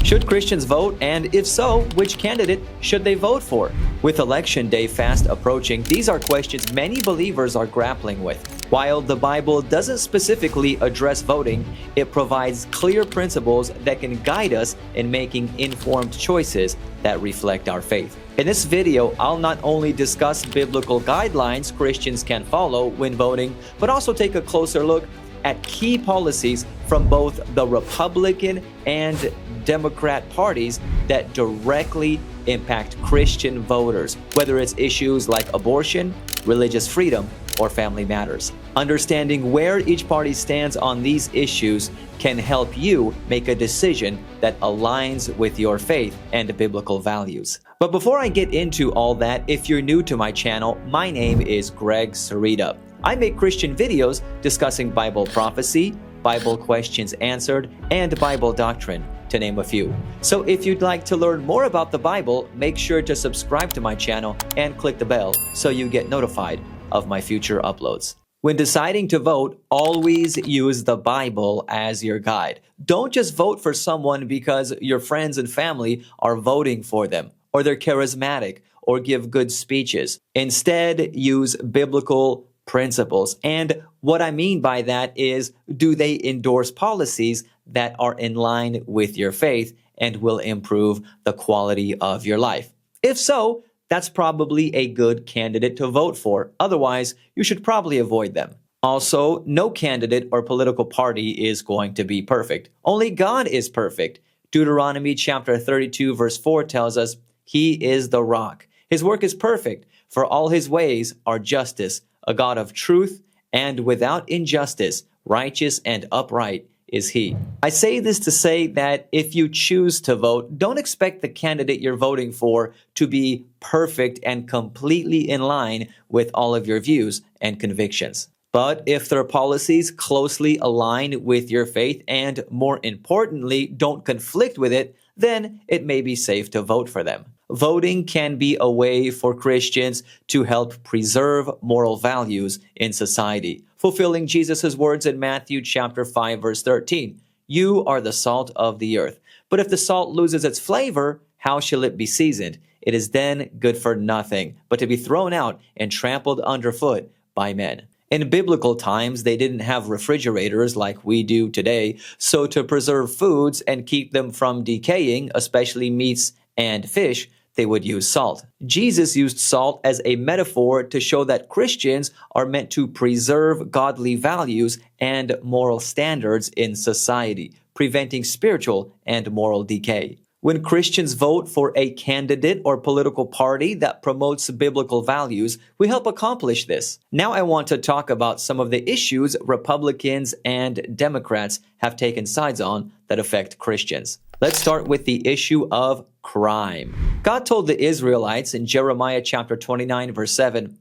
Should Christians vote? And if so, which candidate should they vote for? With Election Day fast approaching, these are questions many believers are grappling with. While the Bible doesn't specifically address voting, it provides clear principles that can guide us in making informed choices that reflect our faith. In this video, I'll not only discuss biblical guidelines Christians can follow when voting, but also take a closer look at key policies from both the Republican and Democrat parties that directly impact Christian voters, whether it's issues like abortion, religious freedom, or family matters. Understanding where each party stands on these issues can help you make a decision that aligns with your faith and biblical values. But before I get into all that, if you're new to my channel, my name is Greg Sarita. I make Christian videos discussing Bible prophecy, Bible questions answered, and Bible doctrine, to name a few. So if you'd like to learn more about the Bible, make sure to subscribe to my channel and click the bell so you get notified of my future uploads. When deciding to vote, always use the Bible as your guide. Don't just vote for someone because your friends and family are voting for them, or they're charismatic, or give good speeches. Instead, use biblical principles. And what I mean by that is, do they endorse policies that are in line with your faith and will improve the quality of your life? If so, that's probably a good candidate to vote for. Otherwise, you should probably avoid them. Also, no candidate or political party is going to be perfect. Only God is perfect. Deuteronomy chapter 32 verse 4 tells us, He is the rock. His work is perfect, for all His ways are justice, a God of truth, and without injustice, righteous and upright is He. I say this to say that if you choose to vote, don't expect the candidate you're voting for to be perfect and completely in line with all of your views and convictions. But if their policies closely align with your faith and, more importantly, don't conflict with it, then it may be safe to vote for them. Voting can be a way for Christians to help preserve moral values in society, fulfilling Jesus' words in Matthew chapter 5, verse 13. You are the salt of the earth. But if the salt loses its flavor, how shall it be seasoned? It is then good for nothing, but to be thrown out and trampled underfoot by men. In biblical times, they didn't have refrigerators like we do today, so to preserve foods and keep them from decaying, especially meats and fish, they would use salt. Jesus used salt as a metaphor to show that Christians are meant to preserve godly values and moral standards in society, preventing spiritual and moral decay. When Christians vote for a candidate or political party that promotes biblical values, we help accomplish this. Now I want to talk about some of the issues Republicans and Democrats have taken sides on that affect Christians. Let's start with the issue of crime. God told the Israelites in Jeremiah chapter 29, verse 7,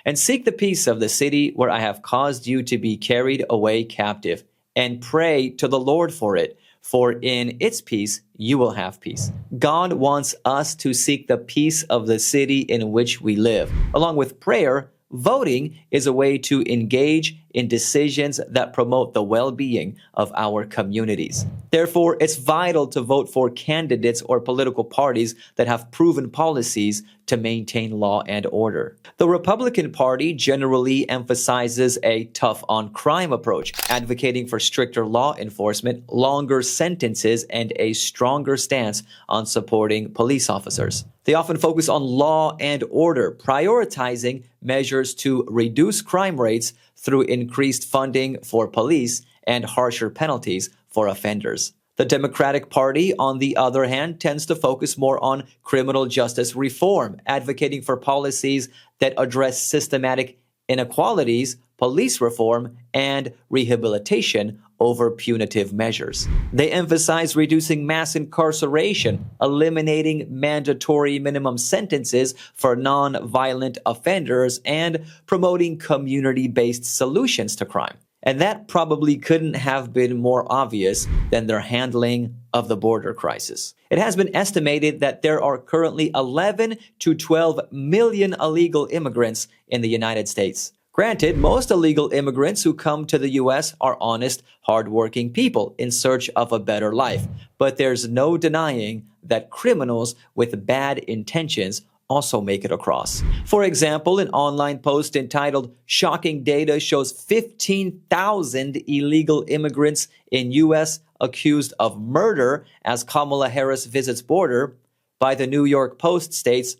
"And seek the peace of the city where I have caused you to be carried away captive, and pray to the Lord for it, for in its peace you will have peace." God wants us to seek the peace of the city in which we live. Along with prayer, voting is a way to engage in decisions that promote the well-being of our communities. Therefore, it's vital to vote for candidates or political parties that have proven policies to maintain law and order. The Republican Party generally emphasizes a tough-on-crime approach, advocating for stricter law enforcement, longer sentences, and a stronger stance on supporting police officers. They often focus on law and order, prioritizing measures to reduce crime rates through increased funding for police and harsher penalties for offenders. The Democratic Party, on the other hand, tends to focus more on criminal justice reform, advocating for policies that address systematic inequalities, police reform, and rehabilitation over punitive measures. They emphasize reducing mass incarceration, eliminating mandatory minimum sentences for non-violent offenders, and promoting community-based solutions to crime. And that probably couldn't have been more obvious than their handling of the border crisis. It has been estimated that there are currently 11 to 12 million illegal immigrants in the United States. Granted, most illegal immigrants who come to the U.S. are honest, hardworking people in search of a better life. But there's no denying that criminals with bad intentions also make it across. For example, an online post entitled "Shocking Data Shows 15,000 Illegal Immigrants in U.S. Accused of Murder as Kamala Harris Visits Border" by the New York Post states,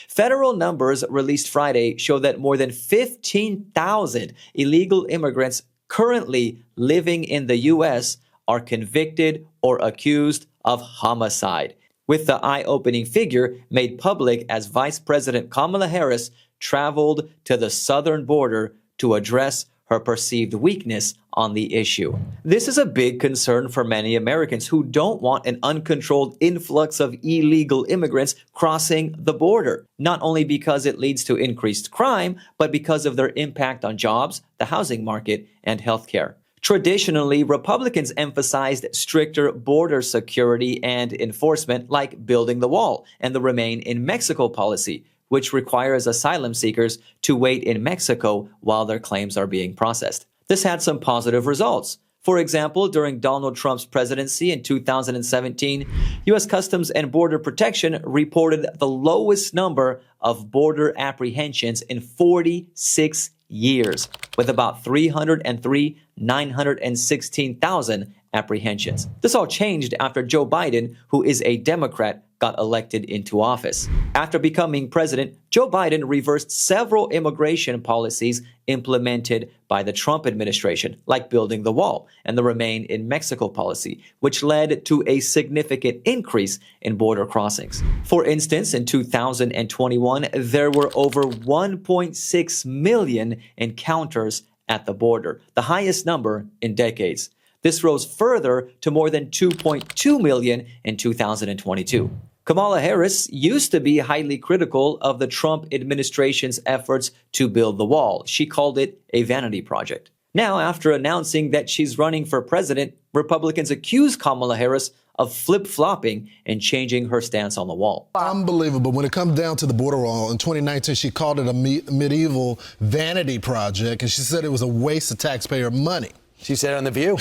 federal numbers released Friday show that more than 15,000 illegal immigrants currently living in the U.S. are convicted or accused of homicide, with the eye-opening figure made public as Vice President Kamala Harris traveled to the southern border to address her perceived weakness on the issue. This is a big concern for many Americans who don't want an uncontrolled influx of illegal immigrants crossing the border, not only because it leads to increased crime, but because of their impact on jobs, the housing market, and healthcare. Traditionally, Republicans emphasized stricter border security and enforcement, like building the wall and the Remain in Mexico policy, which requires asylum seekers to wait in Mexico while their claims are being processed. This had some positive results. For example, during Donald Trump's presidency in 2017, U.S. Customs and Border Protection reported the lowest number of border apprehensions in 46 years, with about 916,000 apprehensions. This all changed after Joe Biden, who is a Democrat, got elected into office. After becoming president, Joe Biden reversed several immigration policies implemented by the Trump administration, like building the wall and the Remain in Mexico policy, which led to a significant increase in border crossings. For instance, in 2021, there were over 1.6 million encounters at the border, the highest number in decades. This rose further to more than 2.2 million in 2022. Kamala Harris used to be highly critical of the Trump administration's efforts to build the wall. She called it a vanity project. Now, after announcing that she's running for president, Republicans accuse Kamala Harris of flip-flopping and changing her stance on the wall. Unbelievable. When it comes down to the border wall, in 2019, she called it a medieval vanity project, and she said it was a waste of taxpayer money. She said on The View.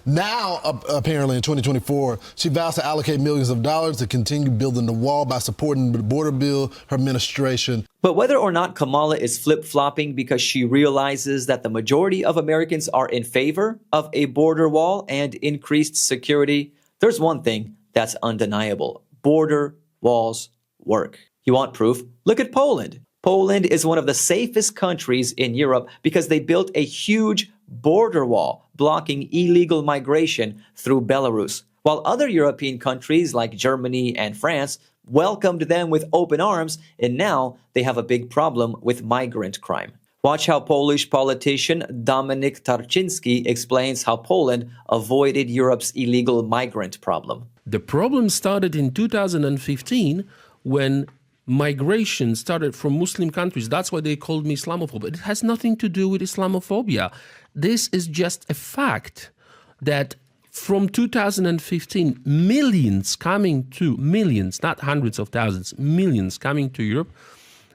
Now, apparently in 2024, she vows to allocate millions of dollars to continue building the wall by supporting the border bill, her administration. But whether or not Kamala is flip-flopping because she realizes that the majority of Americans are in favor of a border wall and increased security, there's one thing that's undeniable. Border walls work. You want proof? Look at Poland. Poland is one of the safest countries in Europe because they built a huge border wall blocking illegal migration through Belarus, while other European countries like Germany and France welcomed them with open arms, and now they have a big problem with migrant crime. Watch how Polish politician Dominik Tarczyński explains how Poland avoided Europe's illegal migrant problem. The problem started in 2015 when migration started from Muslim countries. That's why they called me Islamophobe. It has nothing to do with Islamophobia. This is just a fact that from 2015, millions, not hundreds of thousands, millions coming to Europe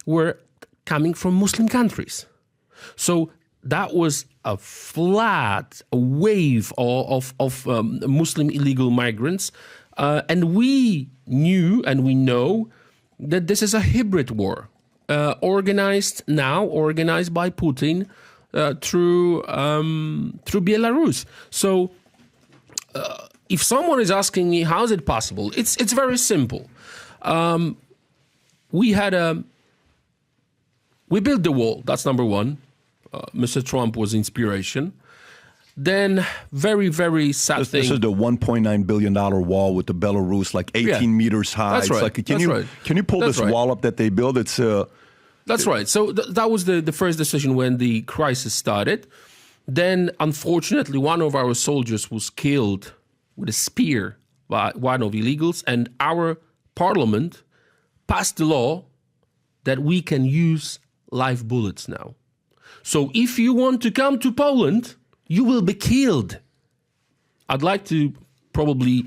were coming from Muslim countries. So that was a flat wave of Muslim illegal migrants. And we knew and we know that this is a hybrid war, organized by Putin through Belarus. So if someone is asking me how is it possible, it's very simple. We built the wall. That's number one. Mr. Trump was inspiration. Then very, very sad thing. This is the $1.9 billion wall with the Belarus, like 18 meters high. That's right. Like, can you pull this wall up that they built? That's right. So that was the first decision when the crisis started. Then, unfortunately, one of our soldiers was killed with a spear by one of illegals, and our parliament passed a law that we can use live bullets now. So if you want to come to Poland, you will be killed. I'd like to probably,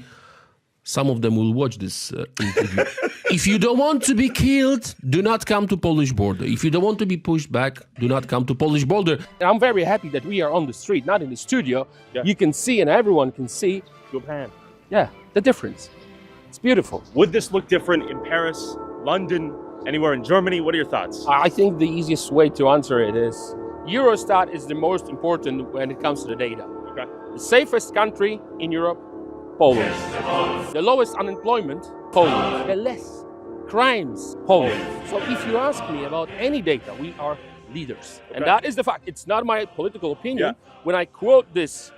some of them will watch this interview. If you don't want to be killed, do not come to Polish border. If you don't want to be pushed back, do not come to Polish border. I'm very happy that we are on the street, not in the studio. Yeah. You can see and everyone can see, Japan. yeah, the difference. It's beautiful. Would this look different in Paris, London, anywhere in Germany? What are your thoughts? I think the easiest way to answer it is Eurostat is the most important when it comes to the data. Okay. The safest country in Europe, Poland. The lowest unemployment, Poland. The less crimes, Poland. So if you ask me about any data, we are leaders. And that is the fact. It's not my political opinion. Yeah. When I quote this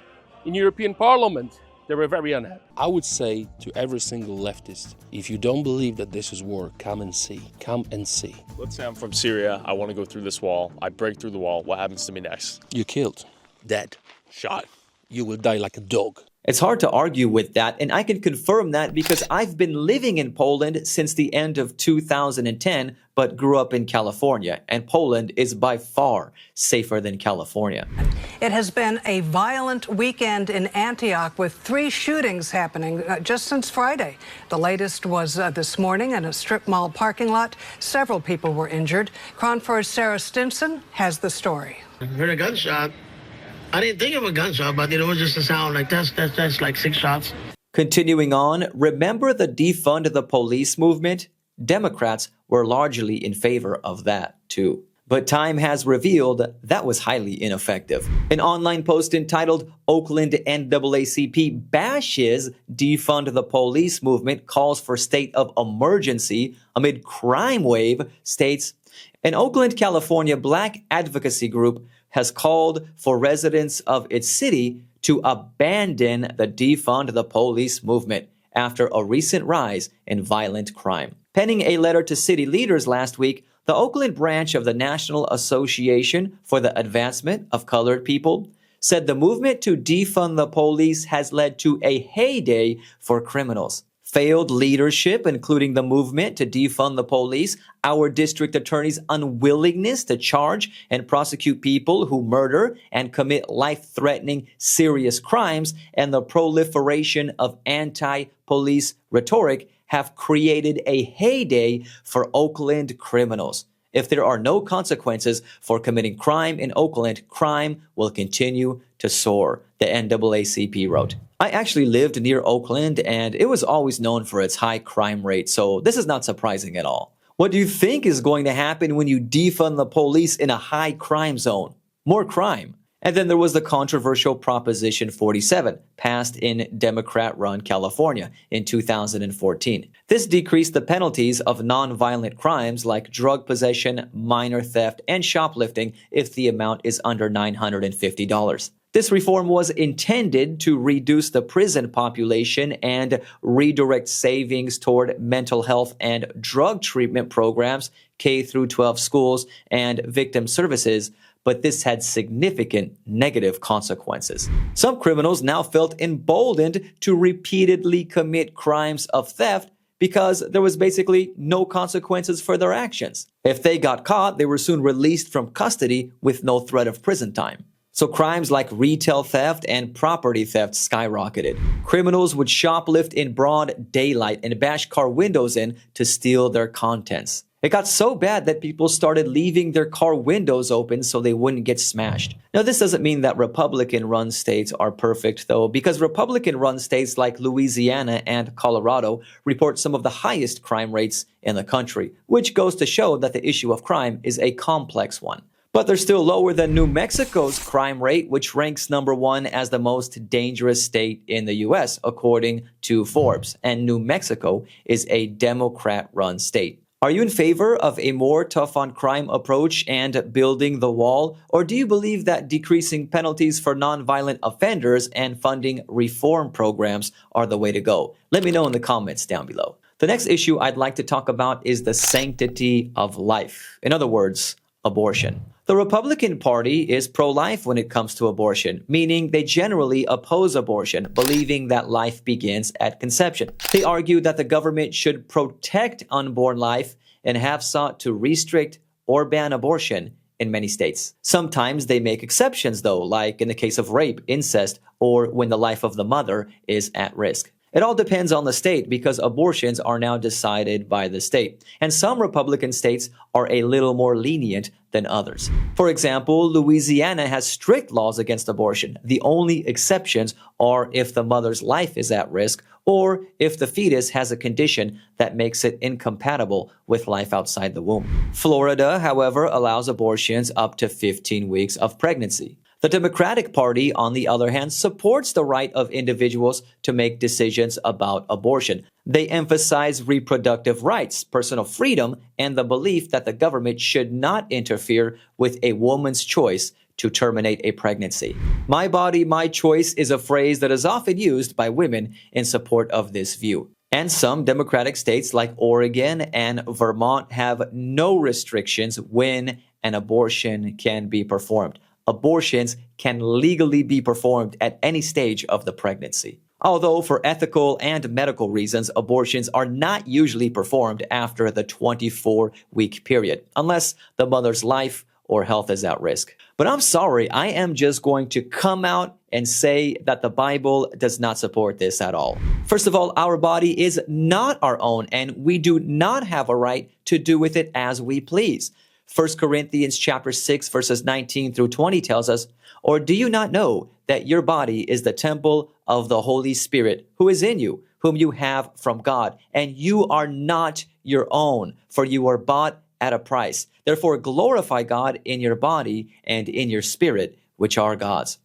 in European Parliament, they were very unhappy. I would say to every single leftist, if you don't believe that this is war, come and see. Come and see. Let's say I'm from Syria. I want to go through this wall. I break through the wall. What happens to me next? You're killed. Dead. Shot. You will die like a dog. It's hard to argue with that, and I can confirm that because I've been living in Poland since the end of 2010, but grew up in California, and Poland is by far safer than California. It has been a violent weekend in Antioch with 3 shootings happening just since Friday. The latest was this morning in a strip mall parking lot. Several people were injured. KRON 4's Sarah Stimson has the story. I heard a gunshot. I didn't think of a gunshot, but it was just a sound like that's like 6 shots. Continuing on, remember the defund the police movement? Democrats were largely in favor of that, too. But time has revealed that was highly ineffective. An online post entitled Oakland NAACP bashes defund the police movement calls for state of emergency amid crime wave states an Oakland, California black advocacy group has called for residents of its city to abandon the defund the police movement after a recent rise in violent crime. Penning a letter to city leaders last week, the Oakland branch of the National Association for the Advancement of Colored People said the movement to defund the police has led to a heyday for criminals. Failed leadership, including the movement to defund the police, our district attorney's unwillingness to charge and prosecute people who murder and commit life-threatening serious crimes, and the proliferation of anti-police rhetoric have created a heyday for Oakland criminals. If there are no consequences for committing crime in Oakland, crime will continue to soar, the NAACP wrote. I actually lived near Oakland, and it was always known for its high crime rate, so this is not surprising at all. What do you think is going to happen when you defund the police in a high crime zone? More crime. And then there was the controversial Proposition 47, passed in Democrat-run California in 2014. This decreased the penalties of nonviolent crimes like drug possession, minor theft, and shoplifting if the amount is under $950. This reform was intended to reduce the prison population and redirect savings toward mental health and drug treatment programs, K through 12 schools, and victim services, but this had significant negative consequences. Some criminals now felt emboldened to repeatedly commit crimes of theft because there was basically no consequences for their actions. If they got caught, they were soon released from custody with no threat of prison time. So crimes like retail theft and property theft skyrocketed. Criminals would shoplift in broad daylight and bash car windows in to steal their contents. It got so bad that people started leaving their car windows open so they wouldn't get smashed. Now, this doesn't mean that Republican-run states are perfect, though, because Republican-run states like Louisiana and Colorado report some of the highest crime rates in the country, which goes to show that the issue of crime is a complex one. But they're still lower than New Mexico's crime rate, which ranks number 1 as the most dangerous state in the U.S., according to Forbes. And New Mexico is a Democrat-run state. Are you in favor of a more tough-on-crime approach and building the wall? Or do you believe that decreasing penalties for nonviolent offenders and funding reform programs are the way to go? Let me know in the comments down below. The next issue I'd like to talk about is the sanctity of life. In other words, abortion. The Republican Party is pro-life when it comes to abortion, meaning they generally oppose abortion, believing that life begins at conception. They argue that the government should protect unborn life and have sought to restrict or ban abortion in many states. Sometimes they make exceptions, though, like in the case of rape, incest, or when the life of the mother is at risk. It all depends on the state because abortions are now decided by the state, and some Republican states are a little more lenient than others. For example, Louisiana has strict laws against abortion. The only exceptions are if the mother's life is at risk or if the fetus has a condition that makes it incompatible with life outside the womb. Florida, however, allows abortions up to 15 weeks of pregnancy. The Democratic Party, on the other hand, supports the right of individuals to make decisions about abortion. They emphasize reproductive rights, personal freedom, and the belief that the government should not interfere with a woman's choice to terminate a pregnancy. My body, my choice is a phrase that is often used by women in support of this view. And some Democratic states like Oregon and Vermont have no restrictions when an abortion can be performed. Abortions can legally be performed at any stage of the pregnancy. Although for ethical and medical reasons, abortions are not usually performed after the 24-week period, unless the mother's life or health is at risk. But I'm sorry, I am just going to come out and say that the Bible does not support this at all. First of all, our body is not our own, and we do not have a right to do with it as we please. 1 Corinthians chapter 6, verses 19 through 20 tells us, "Or do you not know that your body is the temple of the Holy Spirit who is in you, whom you have from God, and you are not your own, for you are bought at a price. Therefore glorify God in your body and in your spirit, which are God's."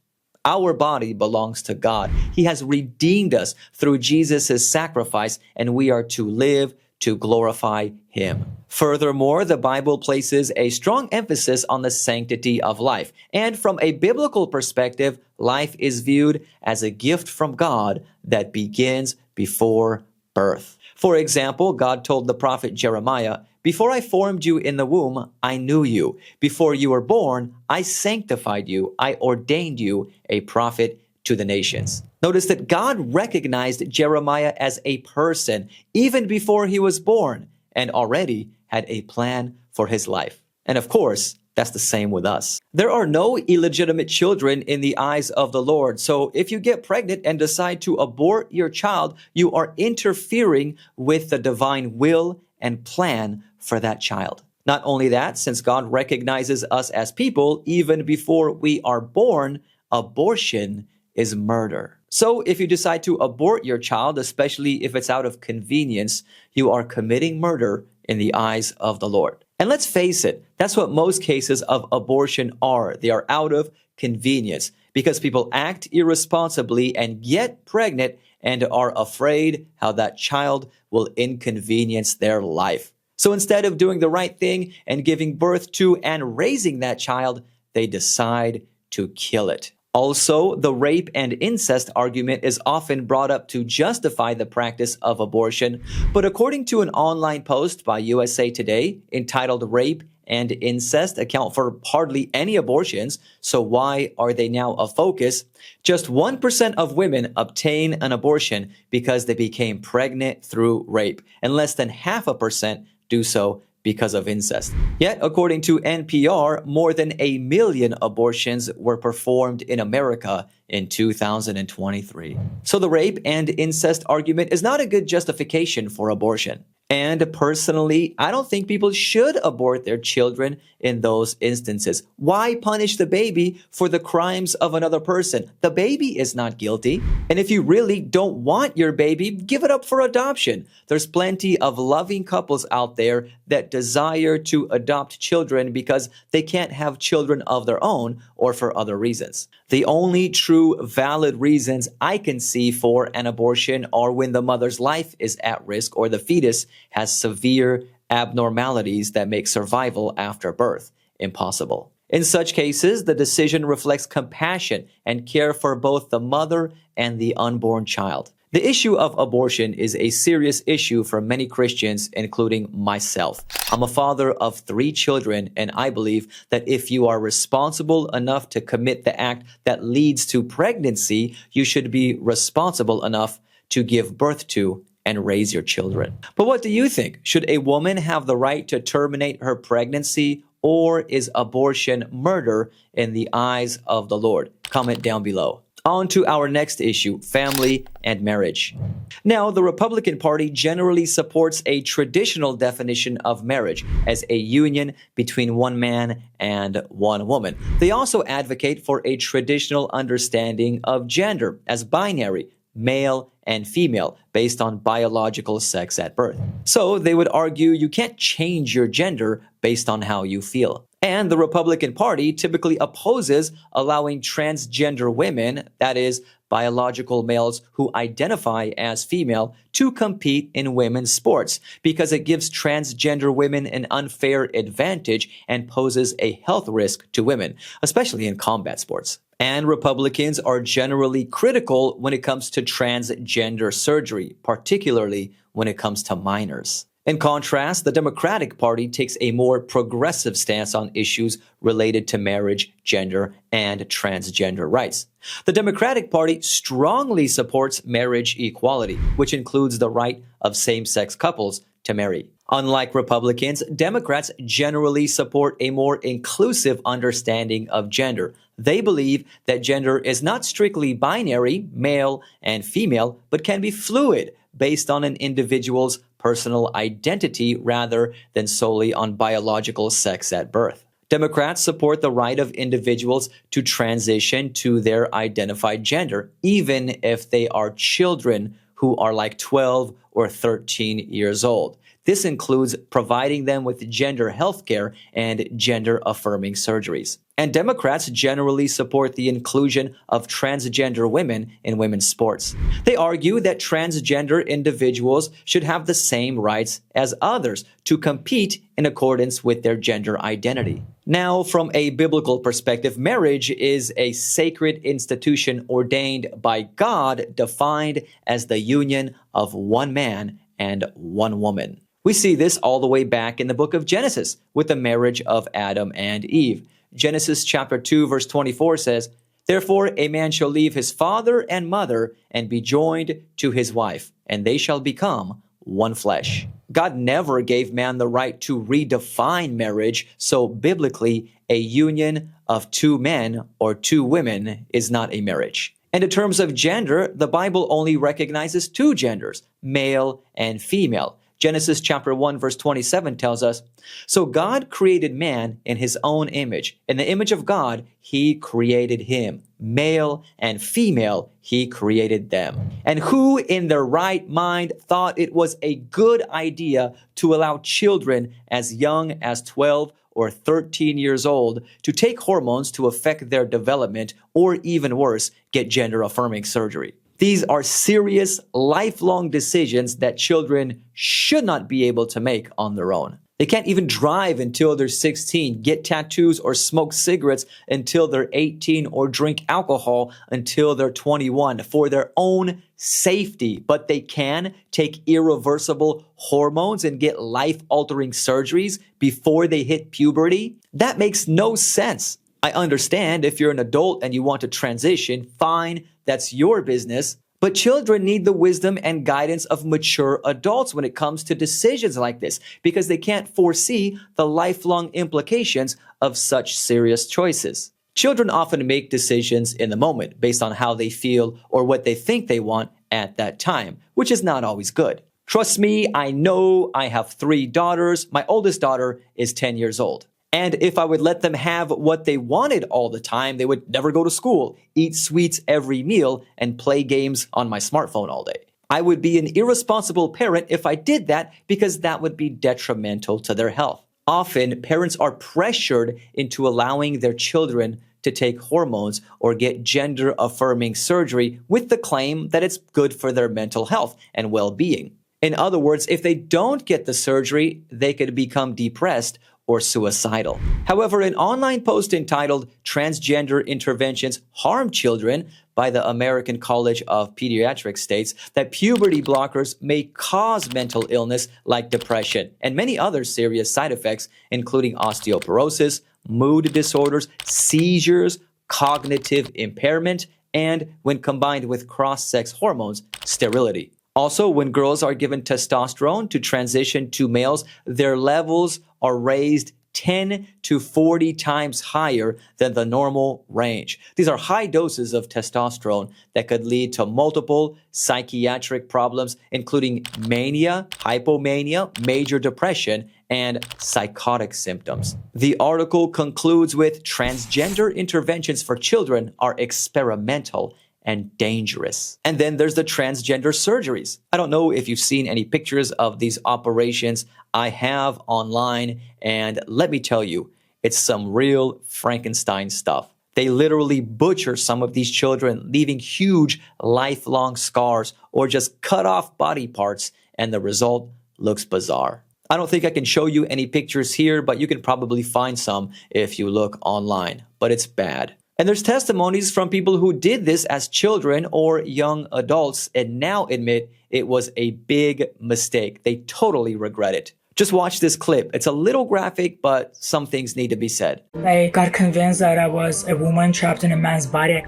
Our body belongs to God. He has redeemed us through Jesus' sacrifice, and we are to live to glorify Him. Furthermore, the Bible places a strong emphasis on the sanctity of life. And from a biblical perspective, life is viewed as a gift from God that begins before birth. For example, God told the prophet Jeremiah, "Before I formed you in the womb, I knew you. Before you were born, I sanctified you. I ordained you a prophet to the nations." Notice that God recognized Jeremiah as a person even before he was born and already had a plan for his life. And of course, that's the same with us. There are no illegitimate children in the eyes of the Lord. So if you get pregnant and decide to abort your child, you are interfering with the divine will and plan for that child. Not only that, since God recognizes us as people even before we are born, abortion is murder. So if you decide to abort your child, especially if it's out of convenience, you are committing murder in the eyes of the Lord. And let's face it, that's what most cases of abortion are. They are out of convenience because people act irresponsibly and get pregnant and are afraid how that child will inconvenience their life. So instead of doing the right thing and giving birth to and raising that child, they decide to kill it. Also, the rape and incest argument is often brought up to justify the practice of abortion. But according to an online post by USA Today entitled "Rape and Incest Account for Hardly Any Abortions, so why are they now a focus?" Just 1% of women obtain an abortion because they became pregnant through rape, and less than 0.5% do so because of incest. Yet, according to NPR, more than 1 million abortions were performed in America in 2023. So the rape and incest argument is not a good justification for abortion. And personally, I don't think people should abort their children in those instances. Why punish the baby for the crimes of another person? The baby is not guilty. And if you really don't want your baby, give it up for adoption. There's plenty of loving couples out there that desire to adopt children because they can't have children of their own or for other reasons. The only true valid reasons I can see for an abortion are when the mother's life is at risk or the fetus has severe abnormalities that make survival after birth impossible. In such cases, the decision reflects compassion and care for both the mother and the unborn child. The issue of abortion is a serious issue for many Christians, including myself. I'm a father of 3 children, and I believe that if you are responsible enough to commit the act that leads to pregnancy, you should be responsible enough to give birth to and raise your children. But what do you think? Should a woman have the right to terminate her pregnancy, or is abortion murder in the eyes of the Lord? Comment down below. On to our next issue, family and marriage. Now, the Republican Party generally supports a traditional definition of marriage as a union between one man and one woman. They also advocate for a traditional understanding of gender as binary, male and female, based on biological sex at birth. So they would argue you can't change your gender based on how you feel. And the Republican Party typically opposes allowing transgender women, that is, biological males who identify as female, to compete in women's sports because it gives transgender women an unfair advantage and poses a health risk to women, especially in combat sports. And Republicans are generally critical when it comes to transgender surgery, particularly when it comes to minors. In contrast, the Democratic Party takes a more progressive stance on issues related to marriage, gender, and transgender rights. The Democratic Party strongly supports marriage equality, which includes the right of same-sex couples to marry. Unlike Republicans, Democrats generally support a more inclusive understanding of gender. They believe that gender is not strictly binary, male and female, but can be fluid based on an individual's personal identity rather than solely on biological sex at birth. Democrats support the right of individuals to transition to their identified gender, even if they are children who are like 12 or 13 years old. This includes providing them with gender health care and gender-affirming surgeries. And Democrats generally support the inclusion of transgender women in women's sports. They argue that transgender individuals should have the same rights as others to compete in accordance with their gender identity. Now, from a biblical perspective, marriage is a sacred institution ordained by God, defined as the union of one man and one woman. We see this all the way back in the book of Genesis with the marriage of Adam and Eve. Genesis chapter 2 verse 24 says, "Therefore a man shall leave his father and mother and be joined to his wife, and they shall become one flesh." God never gave man the right to redefine marriage, so biblically, a union of two men or two women is not a marriage. And in terms of gender, the Bible only recognizes two genders, male and female. Genesis chapter 1 verse 27 tells us, "So God created man in his own image. In the image of God, he created him. Male and female, he created them. And who in their right mind thought it was a good idea to allow children as young as 12 or 13 years old to take hormones to affect their development, or even worse, get gender-affirming surgery?" These are serious, lifelong decisions that children should not be able to make on their own. They can't even drive until they're 16, get tattoos or smoke cigarettes until they're 18, or drink alcohol until they're 21 for their own safety. But they can take irreversible hormones and get life-altering surgeries before they hit puberty. That makes no sense. I understand if you're an adult and you want to transition, fine, that's your business. But children need the wisdom and guidance of mature adults when it comes to decisions like this, because they can't foresee the lifelong implications of such serious choices. Children often make decisions in the moment based on how they feel or what they think they want at that time, which is not always good. Trust me, I know. I have 3 daughters. My oldest daughter is 10 years old. And if I would let them have what they wanted all the time, they would never go to school, eat sweets every meal, and play games on my smartphone all day. I would be an irresponsible parent if I did that, because that would be detrimental to their health. Often, parents are pressured into allowing their children to take hormones or get gender-affirming surgery with the claim that it's good for their mental health and well-being. In other words, if they don't get the surgery, they could become depressed or suicidal. However, an online post entitled "Transgender Interventions Harm Children" by the American College of Pediatrics states that puberty blockers may cause mental illness like depression and many other serious side effects, including osteoporosis, mood disorders, seizures, cognitive impairment, and, when combined with cross-sex hormones, sterility. Also, when girls are given testosterone to transition to males, their levels are raised 10 to 40 times higher than the normal range. These are high doses of testosterone that could lead to multiple psychiatric problems, including mania, hypomania, major depression, and psychotic symptoms. The article concludes with transgender interventions for children are experimental and dangerous. And then there's the transgender surgeries. I don't know if you've seen any pictures of these operations. I have online, and let me tell you, it's some real Frankenstein stuff. They literally butcher some of these children, leaving huge lifelong scars or just cut off body parts, and the result looks bizarre. I don't think I can show you any pictures here, but you can probably find some if you look online. But it's bad. And there's testimonies from people who did this as children or young adults and now admit it was a big mistake. They totally regret it. Just watch this clip. It's a little graphic, but some things need to be said. I got convinced that I was a woman trapped in a man's body.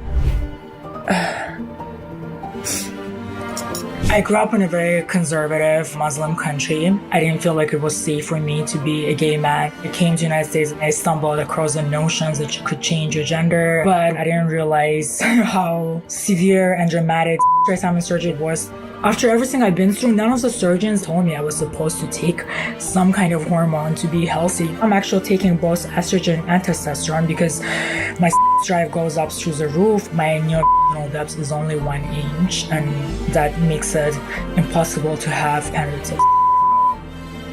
I grew up in a very conservative Muslim country. I didn't feel like it was safe for me to be a gay man. I came to the United States and I stumbled across the notions that you could change your gender, but I didn't realize how severe and dramatic assignment surgery was. After everything I've been through, none of the surgeons told me I was supposed to take some kind of hormone to be healthy. I'm actually taking both estrogen and testosterone because my drive goes up through the roof. My neural depth is only 1 inch, and that makes it impossible to have candidates.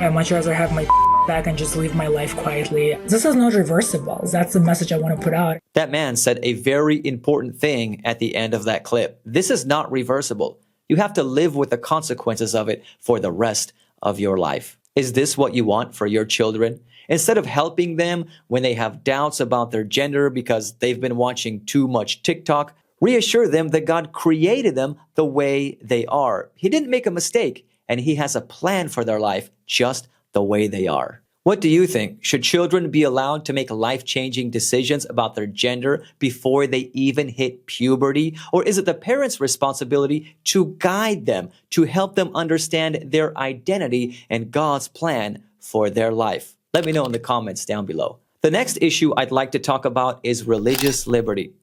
I'd much rather have my back and just live my life quietly. This is not reversible. That's the message I want to put out. That man said a very important thing at the end of that clip. This is not reversible. You have to live with the consequences of it for the rest of your life. Is this what you want for your children? Instead of helping them when they have doubts about their gender because they've been watching too much TikTok, reassure them that God created them the way they are. He didn't make a mistake, and He has a plan for their life just the way they are. What do you think? Should children be allowed to make life-changing decisions about their gender before they even hit puberty? Or is it the parents' responsibility to guide them, to help them understand their identity and God's plan for their life? Let me know in the comments down below. The next issue I'd like to talk about is religious liberty.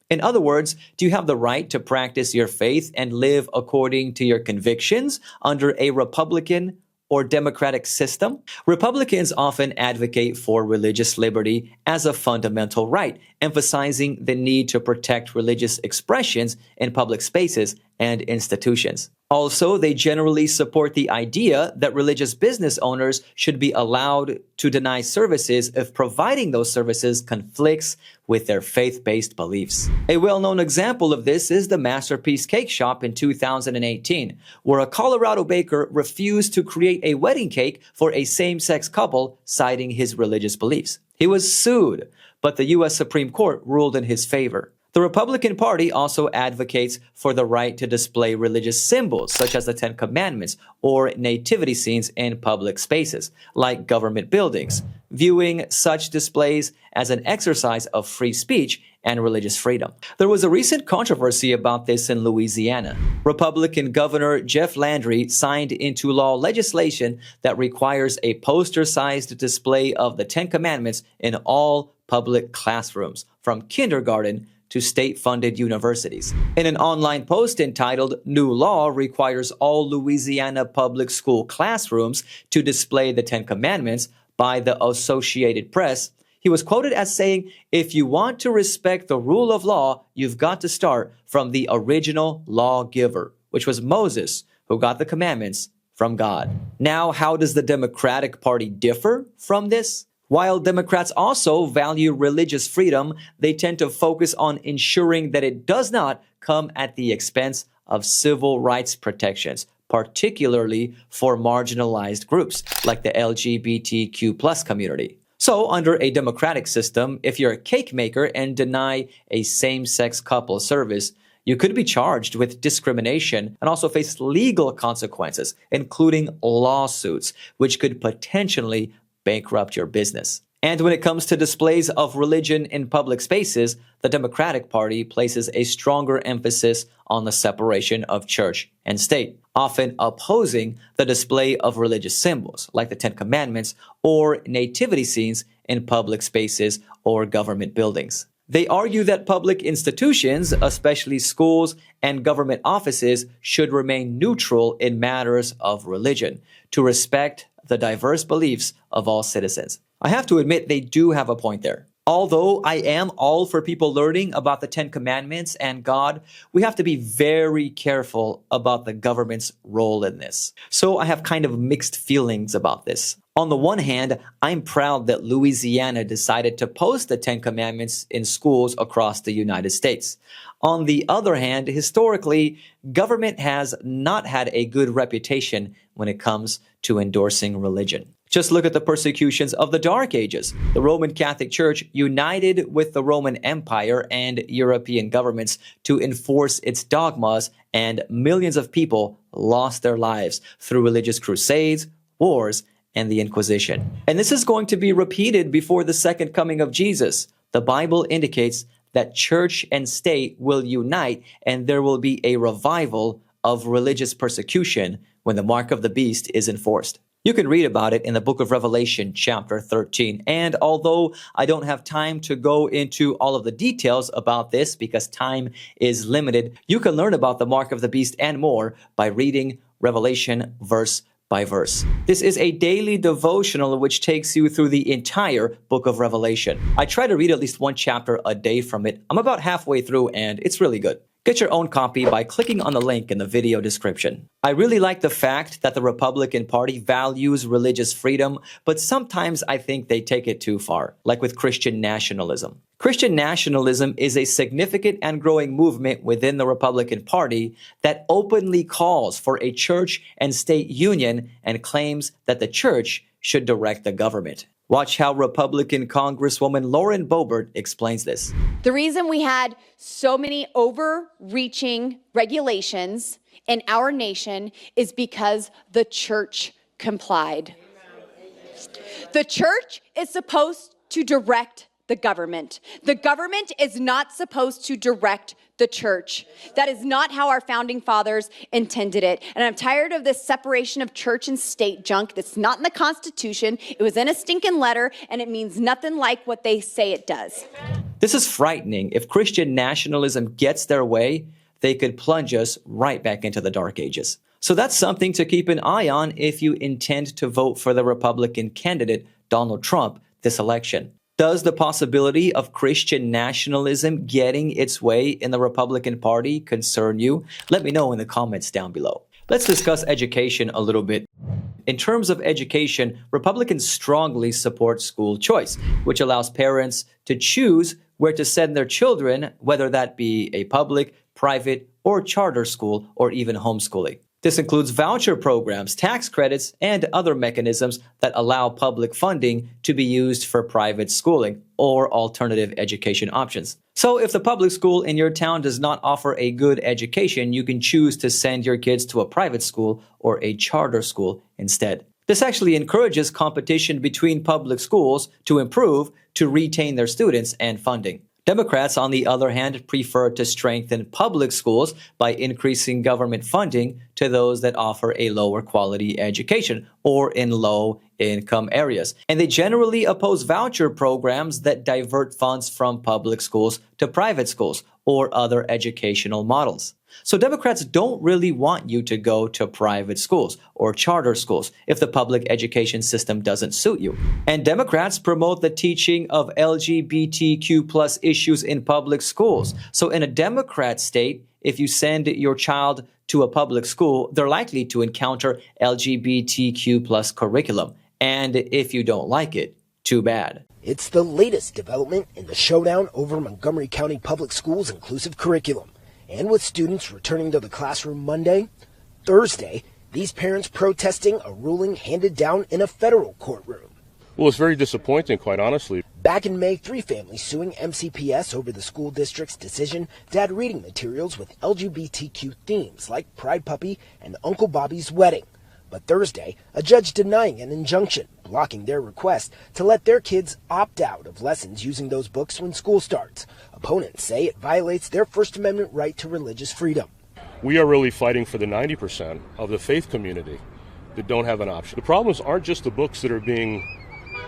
In other words, do you have the right to practice your faith and live according to your convictions under a Republican or democratic system? Republicans often advocate for religious liberty as a fundamental right, emphasizing the need to protect religious expressions in public spaces and institutions. Also, they generally support the idea that religious business owners should be allowed to deny services if providing those services conflicts with their faith-based beliefs. A well-known example of this is the Masterpiece Cake Shop in 2018, where a Colorado baker refused to create a wedding cake for a same-sex couple, citing his religious beliefs. He was sued, but the U.S. Supreme Court ruled in his favor. The Republican Party also advocates for the right to display religious symbols, such as the Ten Commandments or nativity scenes in public spaces, like government buildings, viewing such displays as an exercise of free speech and religious freedom. There was a recent controversy about this in Louisiana. Republican Governor Jeff Landry signed into law legislation that requires a poster-sized display of the Ten Commandments in all public classrooms, from kindergarten to state-funded universities. In an online post entitled "New Law Requires All Louisiana Public School Classrooms to Display the Ten Commandments" by the Associated Press, he was quoted as saying, "If you want to respect the rule of law, you've got to start from the original lawgiver, which was Moses, who got the commandments from God." Now, how does the Democratic Party differ from this? While Democrats also value religious freedom, they tend to focus on ensuring that it does not come at the expense of civil rights protections, particularly for marginalized groups like the LGBTQ+ community. So, under a democratic system, if you're a cake maker and deny a same-sex couple service, you could be charged with discrimination and also face legal consequences, including lawsuits, which could potentially bankrupt your business. And when it comes to displays of religion in public spaces, the Democratic Party places a stronger emphasis on the separation of church and state, often opposing the display of religious symbols like the Ten Commandments or nativity scenes in public spaces or government buildings. They argue that public institutions, especially schools and government offices, should remain neutral in matters of religion, to respect the diverse beliefs of all citizens. I have to admit they do have a point there. Although I am all for people learning about the Ten Commandments and God, we have to be very careful about the government's role in this. So I have kind of mixed feelings about this. On the one hand, I'm proud that Louisiana decided to post the Ten Commandments in schools across the United States. On the other hand, historically, government has not had a good reputation when it comes to endorsing religion. Just look at the persecutions of the Dark Ages. The Roman Catholic Church united with the Roman Empire and European governments to enforce its dogmas, and millions of people lost their lives through religious crusades, wars, and the Inquisition. And this is going to be repeated before the second coming of Jesus. The Bible indicates that church and state will unite, and there will be a revival of religious persecution when the mark of the beast is enforced. You can read about it in the book of Revelation, chapter 13. And although I don't have time to go into all of the details about this because time is limited, you can learn about the mark of the beast and more by reading Revelation verse by verse. This is a daily devotional which takes you through the entire book of Revelation. I try to read at least one chapter a day from it. I'm about halfway through and it's really good. Get your own copy by clicking on the link in the video description. I really like the fact that the Republican Party values religious freedom, but sometimes I think they take it too far, like with Christian nationalism. Christian nationalism is a significant and growing movement within the Republican Party that openly calls for a church and state union and claims that the church should direct the government. Watch how Republican Congresswoman Lauren Boebert explains this. The reason we had so many overreaching regulations in our nation is because the church complied. The church is supposed to direct the government. The government is not supposed to direct the church. That is not how our founding fathers intended it. And I'm tired of this separation of church and state junk that's not in the Constitution. It was in a stinking letter, and it means nothing like what they say it does. This is frightening. If Christian nationalism gets their way, they could plunge us right back into the Dark Ages. So that's something to keep an eye on if you intend to vote for the Republican candidate, Donald Trump, this election. Does the possibility of Christian nationalism getting its way in the Republican Party concern you? Let me know in the comments down below. Let's discuss education a little bit. In terms of education, Republicans strongly support school choice, which allows parents to choose where to send their children, whether that be a public, private, or charter school, or even homeschooling. This includes voucher programs, tax credits, and other mechanisms that allow public funding to be used for private schooling or alternative education options. So if the public school in your town does not offer a good education, you can choose to send your kids to a private school or a charter school instead. This actually encourages competition between public schools to improve, to retain their students and funding. Democrats, on the other hand, prefer to strengthen public schools by increasing government funding to those that offer a lower quality education or in low income areas. And they generally oppose voucher programs that divert funds from public schools to private schools or other educational models. So Democrats don't really want you to go to private schools or charter schools if the public education system doesn't suit you. And Democrats promote the teaching of LGBTQ+ issues in public schools. So in a Democrat state, if you send your child to a public school, they're likely to encounter LGBTQ+ curriculum. And if you don't like it, too bad. It's the latest development in the showdown over Montgomery County Public Schools' inclusive curriculum. And with students returning to the classroom Monday, Thursday, these parents protesting a ruling handed down in a federal courtroom. Well, it's very disappointing, quite honestly. Back in May, 3 families suing MCPS over the school district's decision to add reading materials with LGBTQ themes like Pride Puppy and Uncle Bobby's Wedding. But Thursday, a judge denying an injunction, blocking their request to let their kids opt out of lessons using those books when school starts. Opponents say it violates their First Amendment right to religious freedom. We are really fighting for the 90% of the faith community that don't have an option. The problems aren't just the books that are being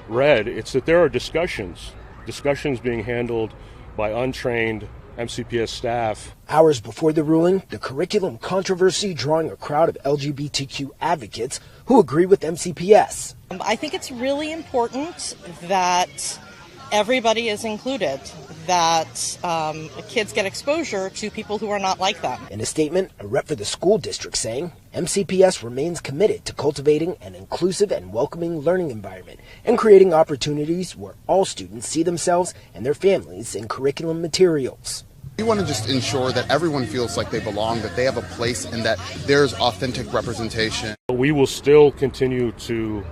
read, it's that there are discussions being handled by untrained MCPS staff. Hours before the ruling, the curriculum controversy drawing a crowd of LGBTQ advocates who agree with MCPS. I think it's really important that everybody is included, that kids get exposure to people who are not like them. In a statement, a rep for the school district saying MCPS remains committed to cultivating an inclusive and welcoming learning environment and creating opportunities where all students see themselves and their families in curriculum materials. We want to just ensure that everyone feels like they belong, that they have a place, and that there's authentic representation. We will still continue to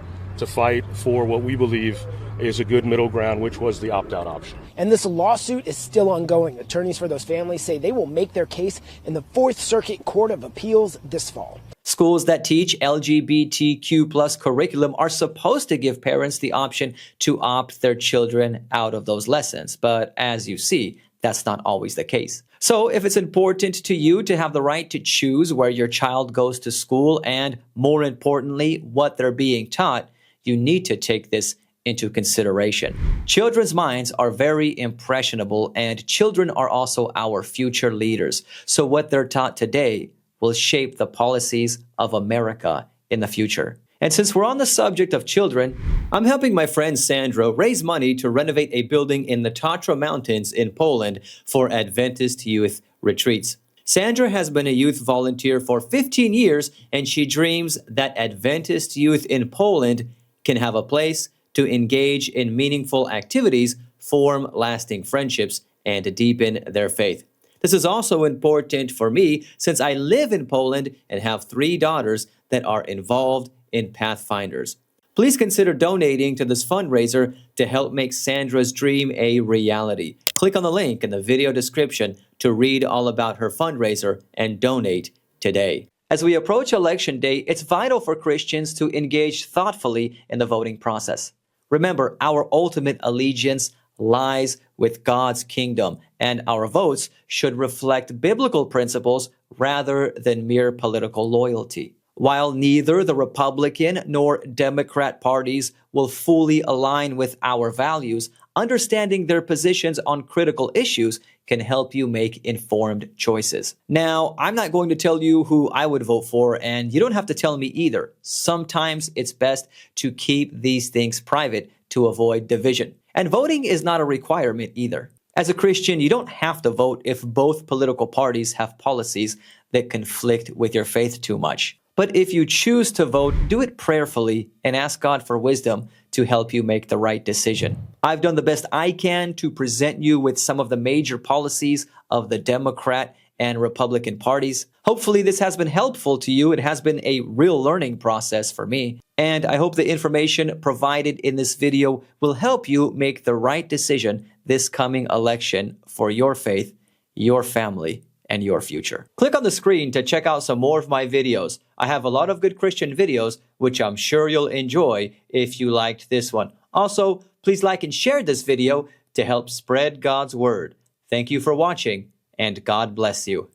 fight for what we believe is a good middle ground, which was the opt-out option. And this lawsuit is still ongoing. Attorneys for those families say they will make their case in the Fourth Circuit Court of Appeals this fall. Schools that teach LGBTQ plus curriculum are supposed to give parents the option to opt their children out of those lessons. But as you see, that's not always the case. So if it's important to you to have the right to choose where your child goes to school and, more importantly, what they're being taught, you need to take this into consideration. Children's minds are very impressionable, and children are also our future leaders. So what they're taught today will shape the policies of America in the future. And since we're on the subject of children, I'm helping my friend Sandra raise money to renovate a building in the Tatra Mountains in Poland for Adventist youth retreats. Sandra has been a youth volunteer for 15 years, and she dreams that Adventist youth in Poland can have a place to engage in meaningful activities, form lasting friendships, and deepen their faith. This is also important for me since I live in Poland and have 3 daughters that are involved in Pathfinders. Please consider donating to this fundraiser to help make Sandra's dream a reality. Click on the link in the video description to read all about her fundraiser and donate today. As we approach Election Day, it's vital for Christians to engage thoughtfully in the voting process. Remember, our ultimate allegiance lies with God's kingdom, and our votes should reflect biblical principles rather than mere political loyalty. While neither the Republican nor Democrat parties will fully align with our values, understanding their positions on critical issues can help you make informed choices. Now, I'm not going to tell you who I would vote for, and you don't have to tell me either. Sometimes it's best to keep these things private to avoid division. And voting is not a requirement either. As a Christian, you don't have to vote if both political parties have policies that conflict with your faith too much. But if you choose to vote, do it prayerfully and ask God for wisdom to help you make the right decision. I've done the best I can to present you with some of the major policies of the Democrat and Republican parties. Hopefully this has been helpful to you. It has been a real learning process for me. And I hope the information provided in this video will help you make the right decision this coming election for your faith, your family, and your future. Click on the screen to check out some more of my videos. I have a lot of good Christian videos, which I'm sure you'll enjoy if you liked this one. Also, please like and share this video to help spread God's word. Thank you for watching, and God bless you.